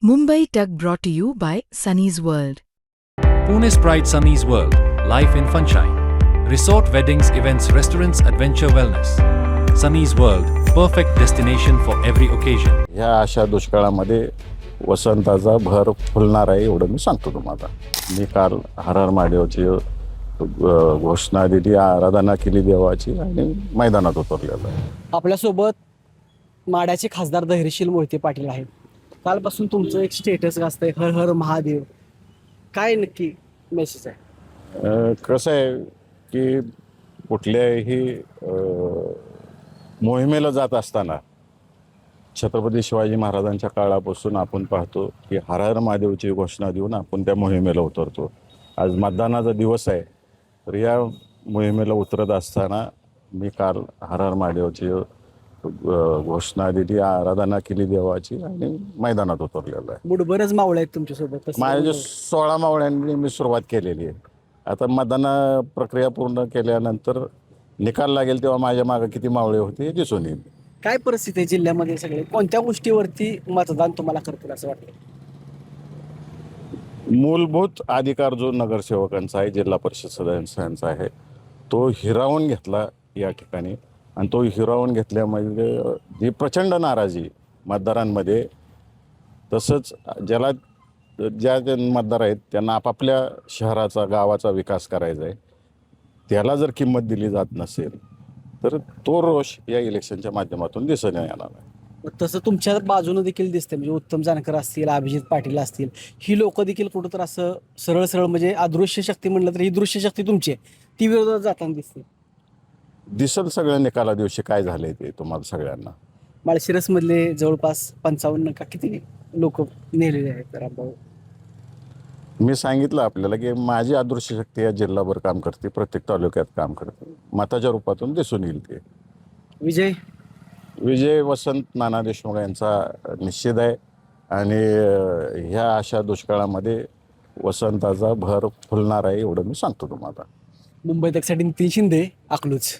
Mumbai Tug brought to you by Sunny's World. Pune's Pride Sunny's World, Life in Funshine. Resort weddings, events, restaurants, adventure wellness. Sunny's World, perfect destination for every occasion. ह्या अशा दुष्काळामध्ये वसंताचा भर फुलणार आहे एवढं मी सांगतो तुम्हाला. मी काल हर हर महादेवची घोषणा दिली, आराधना केली देवाची आणि मैदानात उतरलेलो आहे. आपल्यासोबत माड्याचे खासदार धैर्यशील मोहिते पाटील आहेत. कालपासून तुमचं एक स्टेटस असतंय हर हर महादेव. काय नक्की मेसेज आहे? कसं आहे की कुठल्याही मोहिमेला जात असताना छत्रपती शिवाजी महाराजांच्या काळापासून आपण पाहतो की हर हर महादेवची घोषणा देऊन आपण त्या मोहिमेला उतरतो. आज मतदानाचा दिवस आहे, तर या मोहिमेला उतरत असताना मी काल हर हर महादेवची घोषणा दिली, आराधना केली देवाची आणि मैदानात उतरलेलो आहे. बुडबरच मावळे आहेत तुमच्यासोबत. माझ्या 16 मावळ्यांनी मी सुरुवात केलेली आहे. आता मतदान प्रक्रिया पूर्ण केल्यानंतर निकाल लागेल तेव्हा माझ्या मागे किती मावळे होते हे दिसून येईल. काय परिस्थिती आहे जिल्ह्यामध्ये? सगळे कोणत्या गोष्टीवरती मतदान तुम्हाला करतील असं वाटतं? मूलभूत अधिकार जो नगरसेवकांचा आहे, जिल्हा परिषद सदस्यांचा आहे, तो हिरावून घेतला या ठिकाणी. आणि तो हिरावून घेतल्यामुळे जी प्रचंड नाराजी मतदारांमध्ये, तसंच ज्या मतदार आहेत त्यांना आपापल्या शहराचा गावाचा विकास करायचा आहे, त्याला जर किंमत दिली जात नसेल तर तो रोष या इलेक्शनच्या माध्यमातून दिसून येणार आहे. तसं तुमच्या बाजूनं देखील दिसतंय, म्हणजे उत्तम जानकर असतील, अभिजित पाटील असतील, ही लोक देखील कुठं तर असं सरळ सरळ म्हणजे अदृश्य शक्ती म्हणलं तर ही दृश्य शक्ती तुमची आहे, ती विरोधात जाताना दिसते. दिसल सगळ्या निकाला दिवशी काय झालंय ते तुम्हाला सगळ्यांना. माळशिरसमधले जवळपास 55 का किती लोक नेलेले आहेत रामभाऊ. मी सांगितलं आपल्याला की माझी अदृश्य शक्ती या जिल्हाभर काम करते, प्रत्येक तालुक्यात काम करते, मताच्या रूपातून दिसून येईल. ते विजय वसंत नाना देशमुख यांचा निश्चित आहे. आणि ह्या अशा दुष्काळामध्ये वसंताचा भर फुलणार आहे एवढं मी सांगतो तुम्हाला. मुंबई तकसाठी नितीन शिंदे, अकलूज.